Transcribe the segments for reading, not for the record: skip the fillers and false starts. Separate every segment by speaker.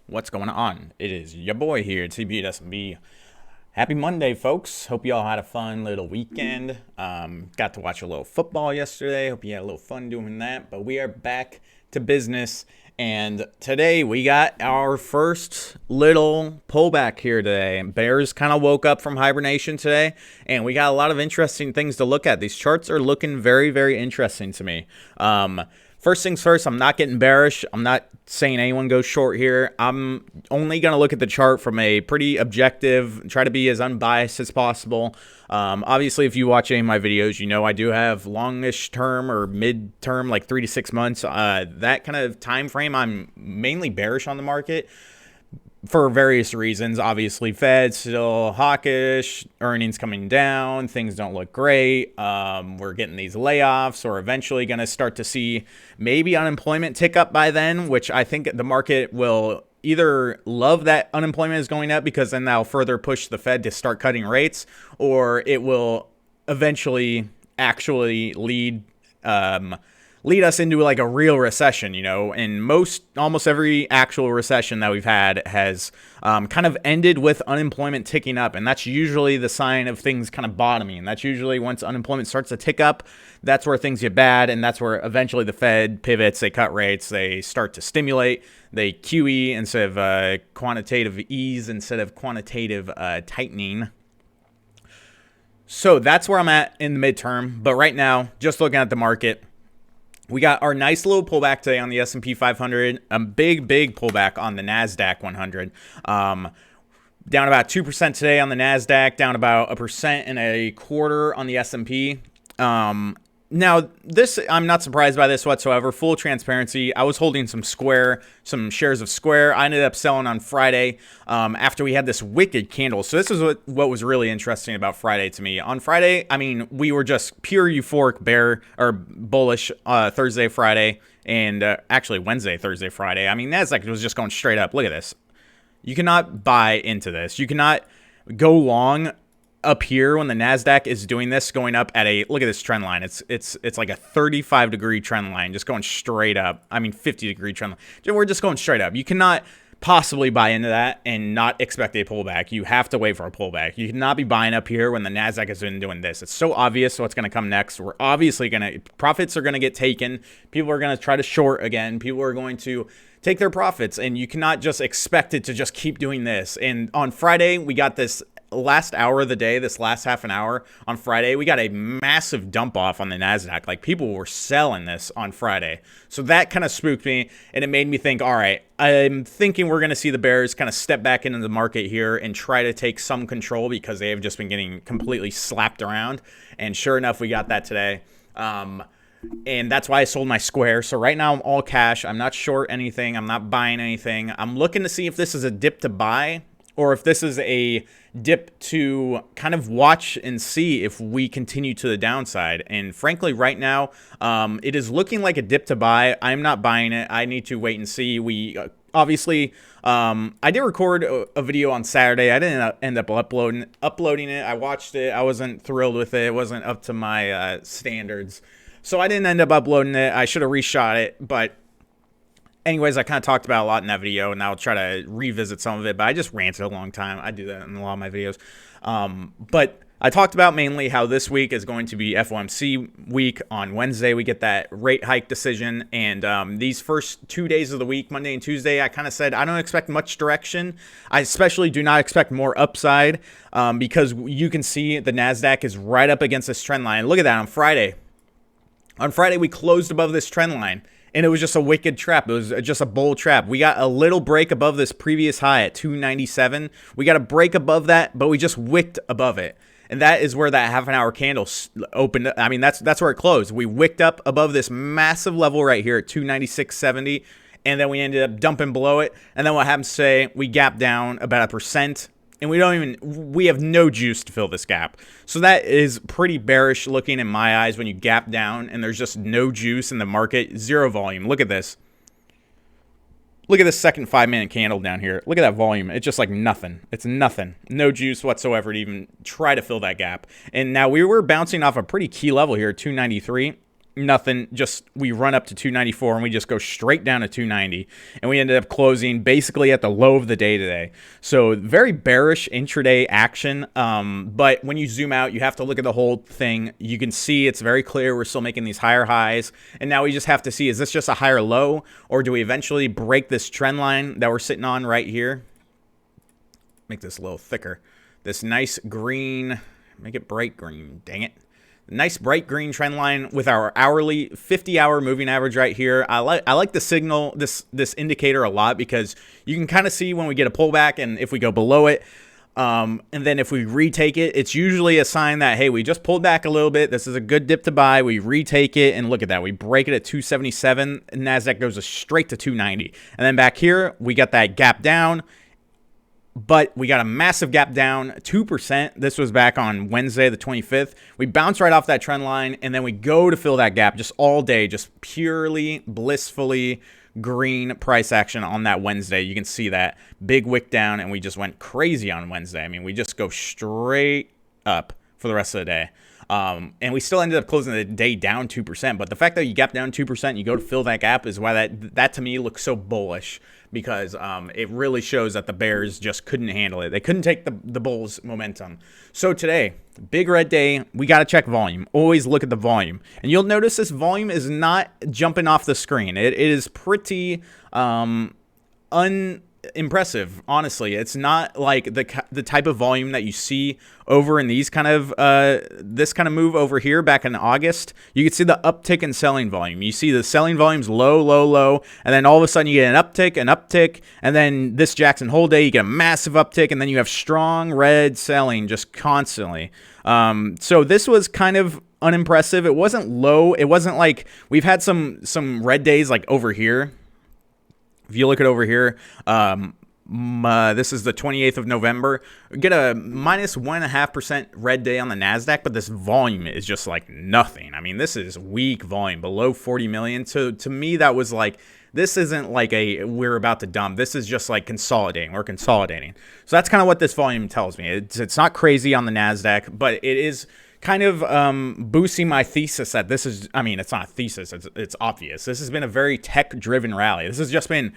Speaker 1: What's going on? It is your boy here, TB at SMB. Happy Monday, folks. Hope you all had a fun little weekend. Got to watch a little football yesterday. Hope you had a little fun doing that. But we are back to business. And today we got our first little pullback here today. Bears kind of woke up from hibernation today. And we got a lot of interesting things to look at. These charts are looking very, very interesting to me. First things first, I'm not getting bearish. I'm not saying anyone goes short here. I'm only going to look at the chart from a pretty objective, try to be as unbiased as possible. Obviously, if you watch any of my videos, you know I do have longish term or mid-term, like 3 to 6 months. That kind of time frame, I'm mainly bearish on the market for various reasons. Obviously, Fed still hawkish, earnings coming down, things don't look great. We're getting these layoffs. We're eventually going to start to see maybe unemployment tick up by then, which I think the market will either love that unemployment is going up because then that'll further push the Fed to start cutting rates, or it will eventually actually lead us into like a real recession, you know. And almost every actual recession that we've had has kind of ended with unemployment ticking up, and that's usually the sign of things kind of bottoming. And that's usually once unemployment starts to tick up, that's where things get bad, and that's where eventually the Fed pivots, they cut rates, they start to stimulate, they QE instead of quantitative ease instead of quantitative tightening. So that's where I'm at in the midterm. But right now, just looking at the market, we got our nice little pullback today on the S&P 500, a big pullback on the Nasdaq 100. Down about 2% today on the Nasdaq, down about 1.25% on the S&P. Now, this, I'm not surprised by this whatsoever. Full transparency, I was holding some shares of Square. I ended up selling on Friday after we had this wicked candle. So this is what was really interesting about Friday to me. On Friday, I mean, we were just pure euphoric bear or bullish Thursday, Friday, and actually Wednesday, Thursday, Friday. I mean, Nasdaq was just going straight up. Look at this. You cannot buy into this. You cannot go long up here when the Nasdaq is doing this, going up at look at this trend line. It's like a 35-degree trend line, just going straight up. I mean, 50-degree trend line. We're just going straight up. You cannot possibly buy into that and not expect a pullback. You have to wait for a pullback. You cannot be buying up here when the Nasdaq has been doing this. It's so obvious what's going to come next. We're obviously profits are going to get taken. People are going to try to short again. People are going to take their profits, and you cannot just expect it to just keep doing this. And on Friday, we got this last hour of the day, this last half an hour on Friday, we got a massive dump off on the Nasdaq. Like, people were selling this on Friday. So that kind of spooked me, and it made me think, all right, I'm thinking we're going to see the Bears kind of step back into the market here and try to take some control because they have just been getting completely slapped around. And sure enough, we got that today. And that's why I sold my Square. So right now I'm all cash. I'm not short anything. I'm not buying anything. I'm looking to see if this is a dip to buy or if this is a dip to kind of watch and see if we continue to the downside. And frankly, right now, it is looking like a dip to buy. I'm not buying it. I need to wait and see. We obviously, I did record a video on Saturday. I didn't end up uploading it. I watched it. I wasn't thrilled with it. It wasn't up to my standards. So I didn't end up uploading it. I should have reshot it, but anyways, I kind of talked about a lot in that video, and I'll try to revisit some of it, but I just ranted a long time. I do that in a lot of my videos. But I talked about mainly how this week is going to be FOMC week. On Wednesday, we get that rate hike decision, and these first 2 days of the week, Monday and Tuesday, I kind of said I don't expect much direction. I especially do not expect more upside because you can see the Nasdaq is right up against this trend line. Look at that on Friday. On Friday, we closed above this trend line, and it was just a wicked trap. It was just a bull trap. We got a little break above this previous high at 297. We got a break above that, but we just wicked above it. And that is where that half-an-hour candle opened. I mean, that's where it closed. We wicked up above this massive level right here at 296.70, and then we ended up dumping below it. And then what happens today, we gap down about 1%. And we have no juice to fill this gap. So that is pretty bearish looking in my eyes when you gap down and there's just no juice in the market, zero volume. Look at this. Look at this second 5-minute candle down here. Look at that volume. It's just like nothing. It's nothing. No juice whatsoever to even try to fill that gap. And now we were bouncing off a pretty key level here, 293. nothing. Just we run up to 294 and we just go straight down to 290, and we ended up closing basically at the low of the day today. So very bearish intraday action. But when you zoom out, you have to look at the whole thing. You can see it's very clear we're still making these higher highs, and now we just have to see, is this just a higher low, or do we eventually break this trend line that we're sitting on right here? Make this a little thicker. This nice green, make it bright green, dang it. Nice bright green trend line with our hourly 50-hour moving average right here. I like the signal, this indicator a lot, because you can kind of see when we get a pullback and if we go below it. And then if we retake it, it's usually a sign that, hey, we just pulled back a little bit. This is a good dip to buy. We retake it, and look at that. We break it at 277, and Nasdaq goes straight to 290. And then back here, we got that gap down. But we got a massive gap down, 2%. This was back on Wednesday, the 25th. We bounce right off that trend line, and then we go to fill that gap just all day, just purely, blissfully green price action on that Wednesday. You can see that big wick down, and we just went crazy on Wednesday. I mean, we just go straight up for the rest of the day. And we still ended up closing the day down 2%. But the fact that you gap down 2%, you go to fill that gap, is why that to me looks so bullish, because it really shows that the bears just couldn't handle it. They couldn't take the bulls' momentum. So today, big red day, we got to check volume. Always look at the volume. And you'll notice this volume is not jumping off the screen. It is pretty unimpressive, honestly. It's not like the type of volume that you see over in these kind of this kind of move over here back in August. You can see the uptick in selling volume. You see the selling volume's low, low, low, and then all of a sudden you get an uptick, and then this Jackson Hole day you get a massive uptick, and then you have strong red selling just constantly. So this was kind of unimpressive. It wasn't low. It wasn't like we've had some red days like over here. If you look at over here, this is the 28th of November. We get a minus 1.5% red day on the Nasdaq, but this volume is just like nothing. I mean, this is weak volume, below 40 million. So to me, that was like, this isn't like we're about to dump. This is just like consolidating. We're consolidating. So that's kind of what this volume tells me. It's not crazy on the Nasdaq, but it is kind of boosting my thesis that this is, I mean, it's not a thesis, it's obvious. This has been a very tech-driven rally. This has just been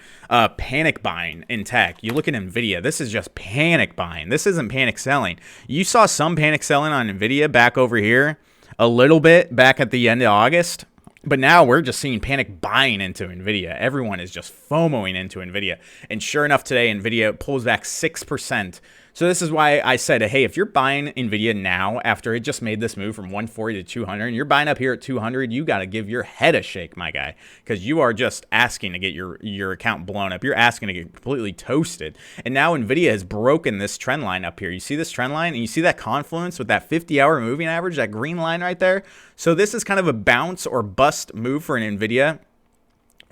Speaker 1: panic buying in tech. You look at NVIDIA, this is just panic buying. This isn't panic selling. You saw some panic selling on NVIDIA back over here, a little bit back at the end of August. But now we're just seeing panic buying into NVIDIA. Everyone is just FOMOing into NVIDIA. And sure enough, today, NVIDIA pulls back 6%. So this is why I said, hey, if you're buying NVIDIA now after it just made this move from 140 to 200, and you're buying up here at 200, you got to give your head a shake, my guy, because you are just asking to get your account blown up. You're asking to get completely toasted. And now NVIDIA has broken this trend line up here. You see this trend line, and you see that confluence with that 50-hour moving average, that green line right there? So this is kind of a bounce or bust move for an NVIDIA.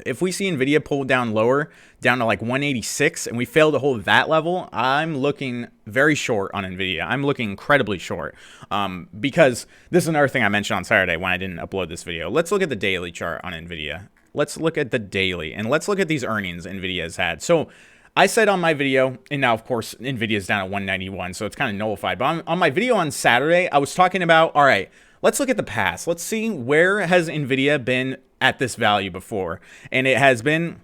Speaker 1: If we see NVIDIA pull down lower, down to like 186, and we fail to hold that level, I'm looking very short on NVIDIA. I'm looking incredibly short because this is another thing I mentioned on Saturday when I didn't upload this video. Let's look at the daily chart on NVIDIA. Let's look at the daily, and let's look at these earnings NVIDIA has had. So I said on my video, and now, of course, NVIDIA is down at 191, so it's kind of nullified. But on my video on Saturday, I was talking about, all right, let's look at the past. Let's see, where has NVIDIA been at this value before? And it has been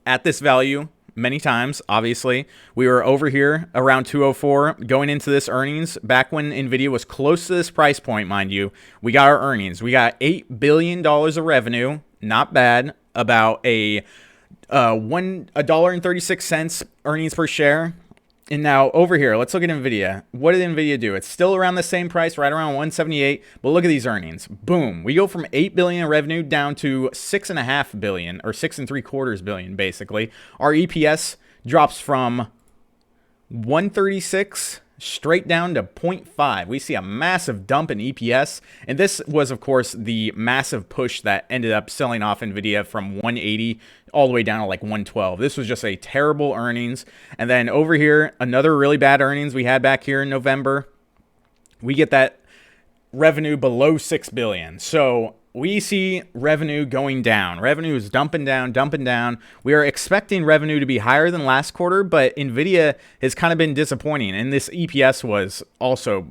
Speaker 1: at this value many times. Obviously, we were over here around 204 going into this earnings back when NVIDIA was close to this price point. Mind you, we got our earnings. We got $8 billion of revenue. Not bad. About a $1.36 earnings per share. And now over here, let's look at NVIDIA. What did NVIDIA do? It's still around the same price, right around 178. But look at these earnings. Boom. We go from $8 billion in revenue down to $6.5 billion, or $6.75 billion, basically. Our EPS drops from 136 straight down to 0.5. We see a massive dump in EPS. And this was, of course, the massive push that ended up selling off NVIDIA from 180 all the way down to like 112. This was just a terrible earnings. And then over here, another really bad earnings we had back here in November. We get that revenue below $6 billion. So we see revenue going down. Revenue is dumping down, dumping down. We are expecting revenue to be higher than last quarter, but NVIDIA has kind of been disappointing. And this EPS was also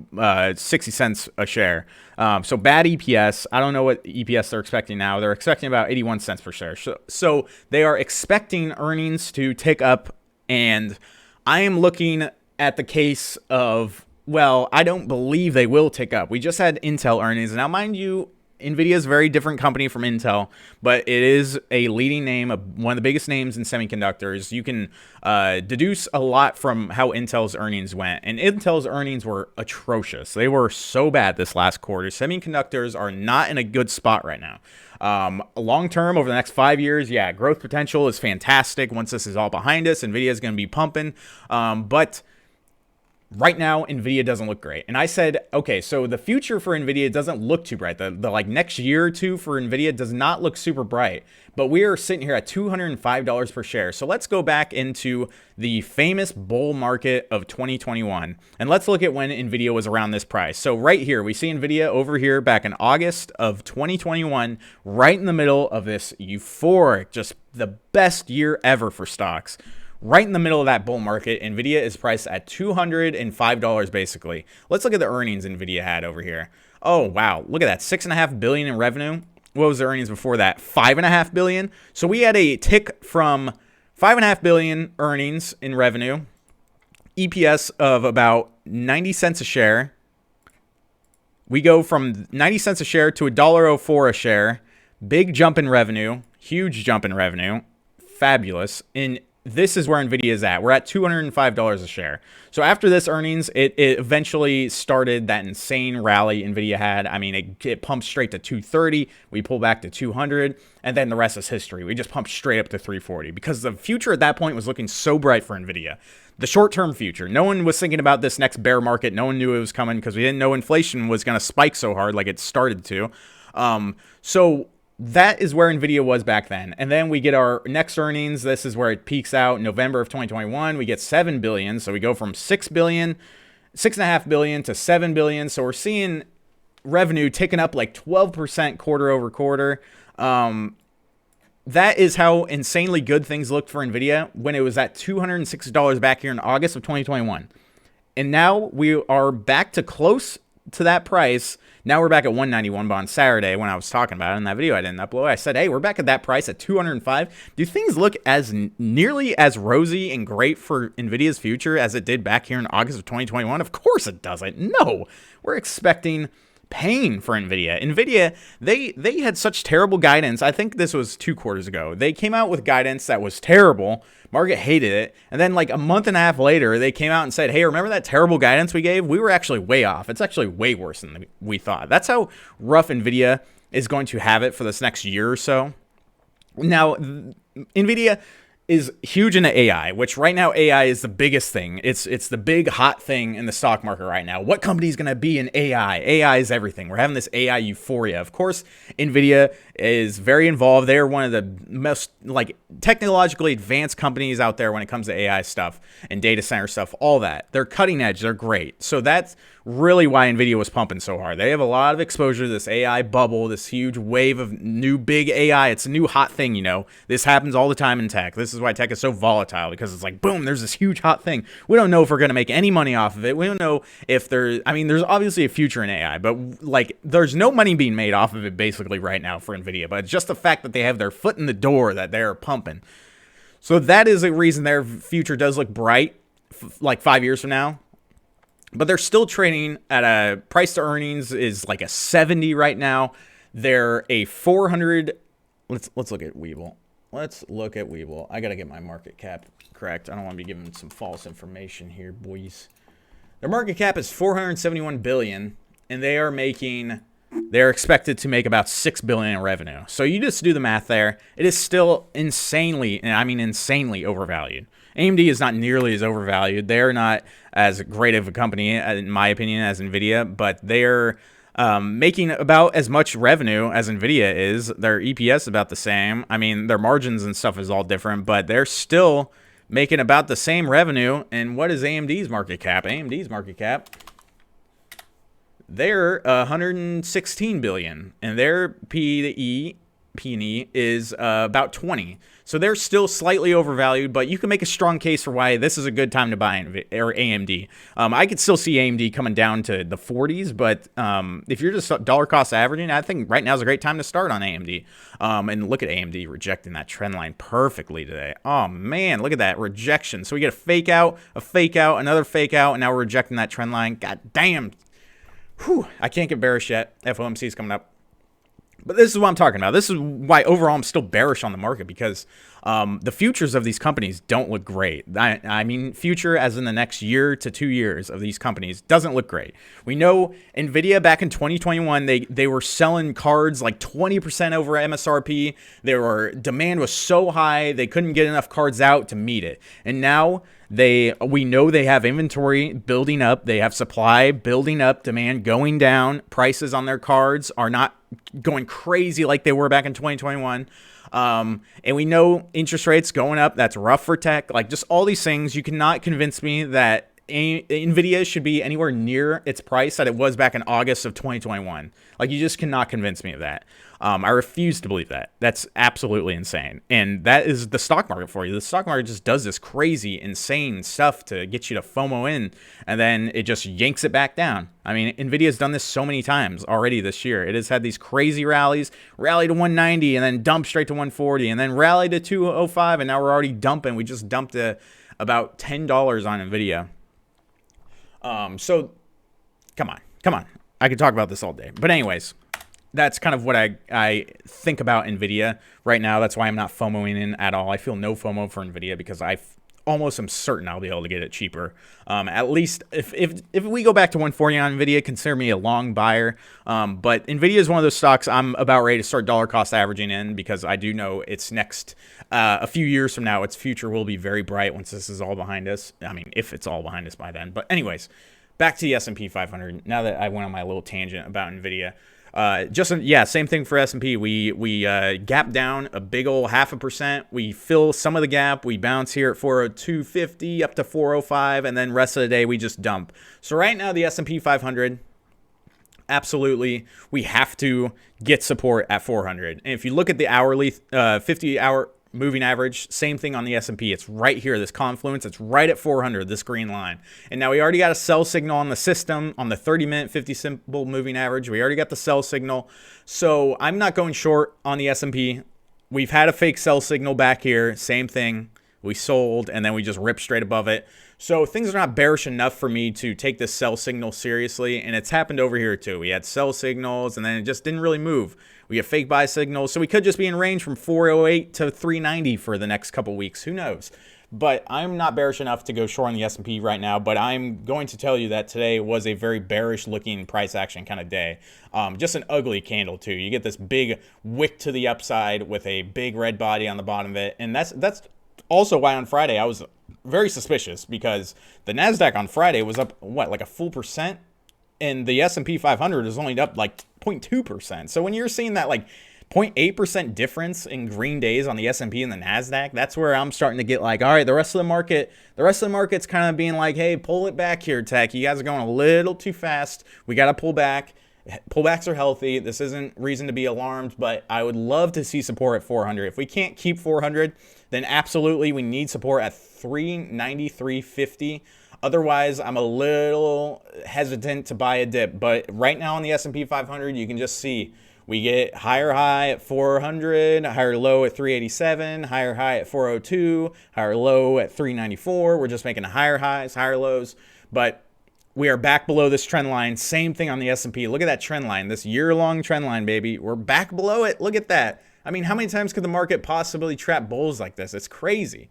Speaker 1: 60 cents a share. So bad EPS. I don't know what EPS they're expecting now. They're expecting about 81 cents per share. So they are expecting earnings to tick up. And I am looking at the case of, well, I don't believe they will tick up. We just had Intel earnings. Now, mind you, NVIDIA is a very different company from Intel, but it is a leading name, one of the biggest names in semiconductors. You can deduce a lot from how Intel's earnings went, and Intel's earnings were atrocious. They were so bad this last quarter. Semiconductors are not in a good spot right now. Long term, over the next 5 years, yeah, growth potential is fantastic. Once this is all behind us, NVIDIA is going to be pumping, but right now, NVIDIA doesn't look great. And I said, okay, so the future for NVIDIA doesn't look too bright. The like next year or two for NVIDIA does not look super bright. But we are sitting here at $205 per share. So let's go back into the famous bull market of 2021. And let's look at when NVIDIA was around this price. So right here, we see NVIDIA over here back in August of 2021, right in the middle of this euphoric, just the best year ever for stocks. Right in the middle of that bull market, NVIDIA is priced at $205 basically. Let's look at the earnings NVIDIA had over here. Oh, wow. Look at that. $6.5 billion in revenue. What was the earnings before that? $5.5 billion. So we had a tick from $5.5 billion earnings in revenue, EPS of about 90 cents a share. We go from 90 cents a share to $1.04 a share. Big jump in revenue. Huge jump in revenue. Fabulous. This is where NVIDIA is at. We're at $205 a share. So after this earnings, it eventually started that insane rally NVIDIA had. I mean, it pumped straight to 230. We pull back to 200. And then the rest is history. We just pumped straight up to 340 because the future at that point was looking so bright for NVIDIA. The short-term future. No one was thinking about this next bear market. No one knew it was coming because we didn't know inflation was going to spike so hard like it started to. So that is where NVIDIA was back then. And then we get our next earnings. This is where it peaks out in November of 2021. We get $7 billion. So we go from $6.5 billion to $7 billion. So we're seeing revenue ticking up like 12% quarter over quarter. That is how insanely good things looked for NVIDIA when it was at $260 back here in August of 2021. And now we are back to close to that price. Now we're back at 191, but on Saturday when I was talking about it in that video I didn't upload, I said, hey, we're back at that price at 205. Do things look as nearly as rosy and great for NVIDIA's future as it did back here in August of 2021? Of course it doesn't. No, we're expecting pain for NVIDIA. NVIDIA, they had such terrible guidance. I think this was 2 quarters ago. They came out with guidance that was terrible. Market hated it. And then like a month and a half later, they came out and said, hey, remember that terrible guidance we gave? We were actually way off. It's actually way worse than we thought. That's how rough NVIDIA is going to have it for this next year or so. Now, NVIDIA is huge into AI, which right now AI is the biggest thing. It's the big hot thing in the stock market right now. What company is going to be in AI? AI is everything. We're having this AI euphoria. Of course, NVIDIA is very involved. They're one of the most like technologically advanced companies out there when it comes to AI stuff and data center stuff, all that. They're cutting edge. They're great. So that's really why NVIDIA was pumping so hard. They have a lot of exposure to this AI bubble, this huge wave of new big AI. It's a new hot thing, you know. This happens all the time in tech. This is why tech is so volatile, because it's like, boom, there's this huge hot thing. We don't know if we're going to make any money off of it. We don't know if there's obviously a future in AI, but like there's no money being made off of it basically right now for NVIDIA. But it's just the fact that they have their foot in the door that they're pumping. So that is a reason their future does look bright like 5 years from now. But they're still trading at a price to earnings is like a 70 right now. They're a 400. Let's look at Webull. Let's look at Webull. I got to get my market cap correct. I don't want to be giving some false information here, boys. Their market cap is 471 billion, and they're expected to make about $6 billion in revenue. So you just do the math there. It is still insanely, and I mean insanely overvalued. AMD is not nearly as overvalued. They're not as great of a company, in my opinion, as NVIDIA, but they're making about as much revenue as NVIDIA is. Their EPS is about the same. I mean, their margins and stuff is all different, but they're still making about the same revenue. And what is AMD's market cap? AMD's market cap they're 116 billion, and their P/E is about 20. So they're still slightly overvalued, but you can make a strong case for why this is a good time to buy AMD. I could still see AMD coming down to the 40s, but if you're just dollar cost averaging, I think right now is a great time to start on AMD. And look at AMD rejecting that trend line perfectly today. Oh man, look at that rejection. So we get a fake out, another fake out, and now we're rejecting that trend line. God damn. Whew, I can't get bearish yet. FOMC is coming up. But this is what I'm talking about. This is why overall I'm still bearish on the market, because the futures of these companies don't look great. I mean, future as in the next year to 2 years of these companies doesn't look great. We know NVIDIA back in 2021, they were selling cards like 20% over MSRP. Demand was so high, they couldn't get enough cards out to meet it. And now we know they have inventory building up. They have supply building up, demand going down. Prices on their cards are not going crazy like they were back in 2021. And we know interest rates going up. That's rough for tech. Like, just all these things. You cannot convince me that NVIDIA should be anywhere near its price that it was back in August of 2021. Like, you just cannot convince me of that. I refuse to believe that. That's absolutely insane. And that is the stock market for you. The stock market just does this crazy, insane stuff to get you to FOMO in, and then it just yanks it back down. I mean, NVIDIA's done this so many times already this year. It has had these crazy rallies, rally to 190, and then dump straight to 140, and then rally to 205, and now we're already dumping. We just dumped about $10 on NVIDIA. So come on. I could talk about this all day. But anyways, that's kind of what I think about NVIDIA right now. That's why I'm not FOMOing in at all. I feel no FOMO for NVIDIA because I almost am certain I'll be able to get it cheaper. At least if we go back to 140 on NVIDIA, consider me a long buyer. But NVIDIA is one of those stocks I'm about ready to start dollar cost averaging in, because I do know it's next a few years from now, its future will be very bright once this is all behind us. I mean, if it's all behind us by then. But anyways, back to the S&P 500. Now that I went on my little tangent about NVIDIA. Same thing for S&P. We gap down a big old 0.5%. We fill some of the gap. We bounce here at 402.50 up to 405, and then rest of the day we just dump. So right now the S&P 500, absolutely, we have to get support at 400. And if you look at the hourly 50-hour moving average, same thing on the S&P. It's right here, this confluence. It's right at 400, this green line. And now we already got a sell signal on the system on the 30-minute 50 simple moving average. We already got the sell signal. So I'm not going short on the S&P. We've had a fake sell signal back here. Same thing. We sold, and then we just ripped straight above it. So things are not bearish enough for me to take this sell signal seriously, and it's happened over here too. We had sell signals, and then it just didn't really move. We have fake buy signals, so we could just be in range from 408 to 390 for the next couple weeks. Who knows? But I'm not bearish enough to go short on the S&P right now, but I'm going to tell you that today was a very bearish-looking price action kind of day. Just an ugly candle, too. You get this big wick to the upside with a big red body on the bottom of it, and that's also why on Friday I was very suspicious, because the Nasdaq on Friday was up, like a full percent, and the S&P 500 is only up like 0.2%. So when you're seeing that like 0.8% difference in green days on the S&P and the Nasdaq, that's where I'm starting to get like, all right, the rest of the market's kind of being like, hey, pull it back here, tech. You guys are going a little too fast. We got to pull back. Pullbacks are healthy. This isn't reason to be alarmed, but I would love to see support at 400. If we can't keep 400, then absolutely we need support at 393.50. Otherwise, I'm a little hesitant to buy a dip. But right now on the S&P 500, you can just see we get higher high at 400, higher low at 387, higher high at 402, higher low at 394. We're just making higher highs, higher lows. But we are back below this trend line. Same thing on the S&P. Look at that trend line, this year-long trend line, baby. We're back below it. Look at that. I mean, how many times could the market possibly trap bulls like this? It's crazy.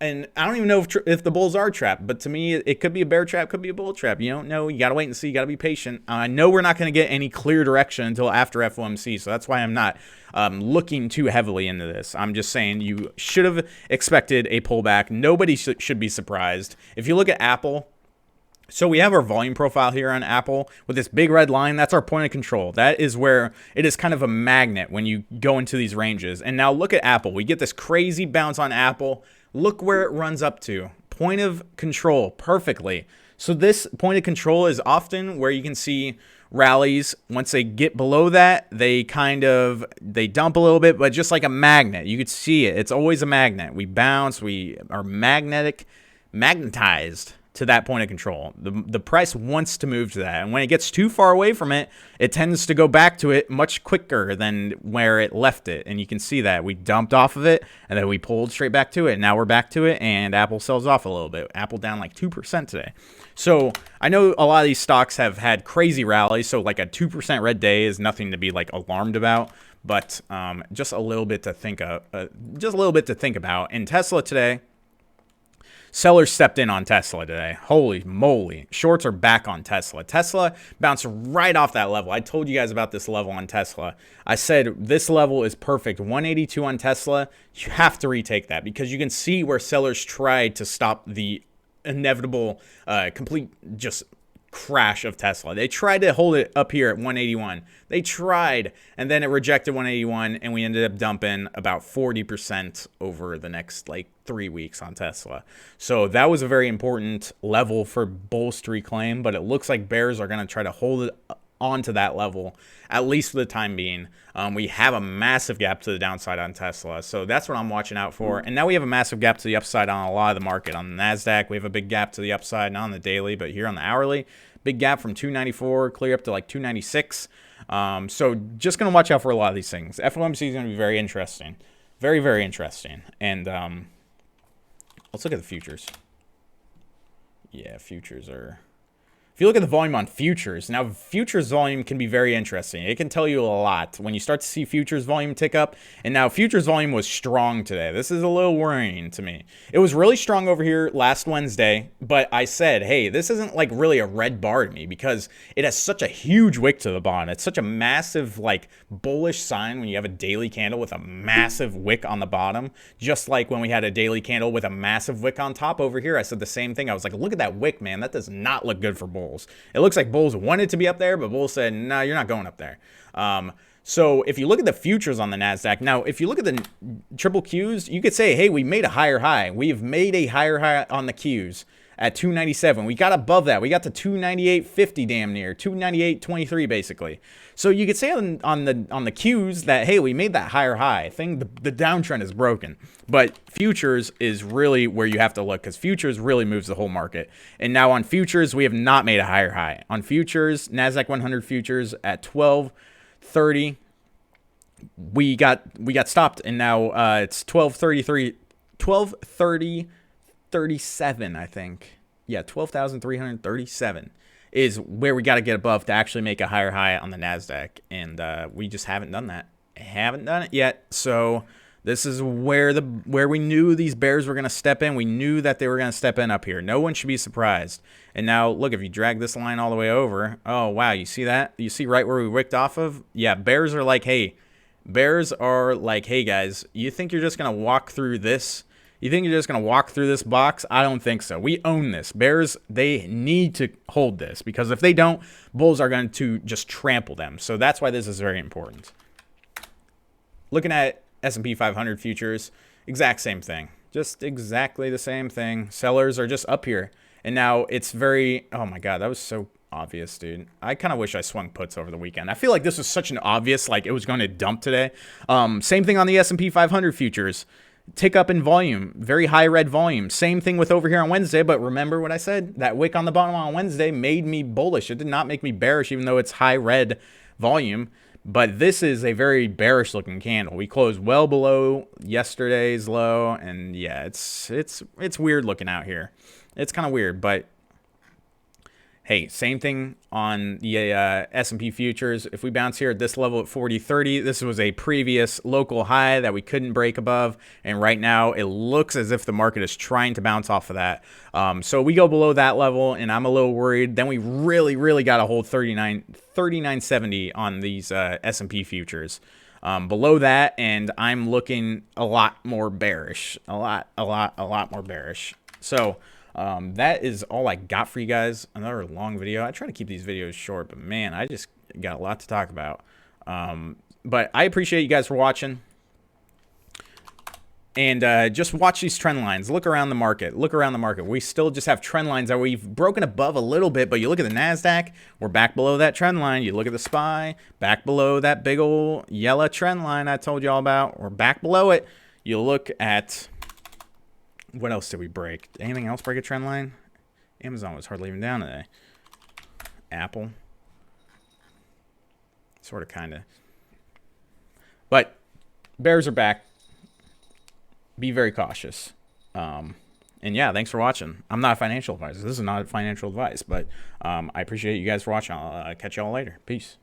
Speaker 1: And I don't even know if the bulls are trapped, but to me, it could be a bear trap, could be a bull trap. You don't know. You got to wait and see. You got to be patient. I know we're not going to get any clear direction until after FOMC, so that's why I'm not looking too heavily into this. I'm just saying you should have expected a pullback. Nobody should be surprised. If you look at Apple, so we have our volume profile here on Apple with this big red line. That's our point of control. That is where it is kind of a magnet when you go into these ranges. And now look at Apple. We get this crazy bounce on Apple. Look where it runs up to. Point of control perfectly. So this point of control is often where you can see rallies. Once they get below that, they dump a little bit, but just like a magnet. You could see it. It's always a magnet. We bounce. We are magnetized to that point of control. The price wants to move to that. And when it gets too far away from it, it tends to go back to it much quicker than where it left it. And you can see that. We dumped off of it, and then we pulled straight back to it. Now we're back to it, and Apple sells off a little bit. Apple down like 2% today. So I know a lot of these stocks have had crazy rallies, so like a 2% red day is nothing to be like alarmed about. But just a little bit to think of, about. In Tesla today, sellers stepped in on Tesla today. Holy moly. Shorts are back on Tesla. Tesla bounced right off that level. I told you guys about this level on Tesla. I said this level is perfect. 182 on Tesla. You have to retake that because you can see where sellers tried to stop the inevitable complete just crash of Tesla. They tried to hold it up here at 181. They tried, and then it rejected 181, and we ended up dumping about 40% over the next like 3 weeks on Tesla. So that was a very important level for bulls to reclaim, but it looks like bears are going to try to hold it onto that level, at least for the time being. We have a massive gap to the downside on Tesla, so that's what I'm watching out for. And now we have a massive gap to the upside on a lot of the market. On the Nasdaq, we have a big gap to the upside, not on the daily, but here on the hourly, big gap from 294 clear up to like 296. So just going to watch out for a lot of these things. FOMC is going to be very interesting. Very, very interesting. And let's look at the futures. Yeah, futures are... If you look at the volume on futures, now futures volume can be very interesting. It can tell you a lot when you start to see futures volume tick up. And now futures volume was strong today. This is a little worrying to me. It was really strong over here last Wednesday, but I said, hey, this isn't like really a red bar to me because it has such a huge wick to the bottom. It's such a massive like bullish sign when you have a daily candle with a massive wick on the bottom. Just like when we had a daily candle with a massive wick on top over here, I said the same thing. I was like, look at that wick, man. That does not look good for bulls. It looks like bulls wanted to be up there, but bulls said, no, you're not going up there. So if you look at the futures on the Nasdaq, now if you look at the triple Qs, you could say, hey, we made a higher high. We've made a higher high on the Qs at 297. We got above that. We got to 298.50 damn near, 298.23 basically. So you could say on the Qs that, hey, we made that higher high thing. The downtrend is broken. But futures is really where you have to look because futures really moves the whole market. And now on futures, we have not made a higher high. On futures, Nasdaq 100 futures at 1230, we got stopped, and now it's 1230.37, I think. Yeah, 12,337 is where we got to get above to actually make a higher high on the Nasdaq, and we just haven't done that. Haven't done it yet. So this is where we knew these bears were going to step in. We knew that they were going to step in up here. No one should be surprised. And now look, if you drag this line all the way over, oh wow, you see that? You see right where we wicked off of? Yeah, bears are like, hey, guys, you think you're just going to walk through this? You think you're just going to walk through this box? I don't think so. We own this. Bears, they need to hold this because if they don't, bulls are going to just trample them. So that's why this is very important. Looking at S&P 500 futures, exact same thing. Just exactly the same thing. Sellers are just up here. And now it's very, oh my God, that was so obvious, dude. I kind of wish I swung puts over the weekend. I feel like this was such an obvious, like it was going to dump today. Same thing on the S&P 500 futures. Tick up in volume, very high red volume. Same thing with over here on Wednesday, but remember what I said? That wick on the bottom on Wednesday made me bullish. It did not make me bearish, even though it's high red volume. But this is a very bearish looking candle. We closed well below yesterday's low, and yeah, it's weird looking out here. It's kind of weird, but hey, same thing on the S&P futures. If we bounce here at this level at 40.30, this was a previous local high that we couldn't break above. And right now it looks as if the market is trying to bounce off of that. So we go below that level and I'm a little worried. Then we really got to hold 39.70 on these S&P futures. Below that, and I'm looking a lot more bearish. A lot more bearish. So that is all I got for you guys. Another long video. I try to keep these videos short, but man, I just got a lot to talk about. But I appreciate you guys for watching. And just watch these trend lines. Look around the market. Look around the market. We still just have trend lines that we've broken above a little bit, but you look at the Nasdaq, we're back below that trend line. You look at the SPY, back below that big old yellow trend line I told you all about. We're back below it. You look at, what else did we break? Anything else break a trend line? Amazon was hardly even down today. Apple. Sort of, kind of. But bears are back. Be very cautious. And yeah, thanks for watching. I'm not a financial advisor. This is not financial advice, but I appreciate you guys for watching. I'll catch y'all later. Peace.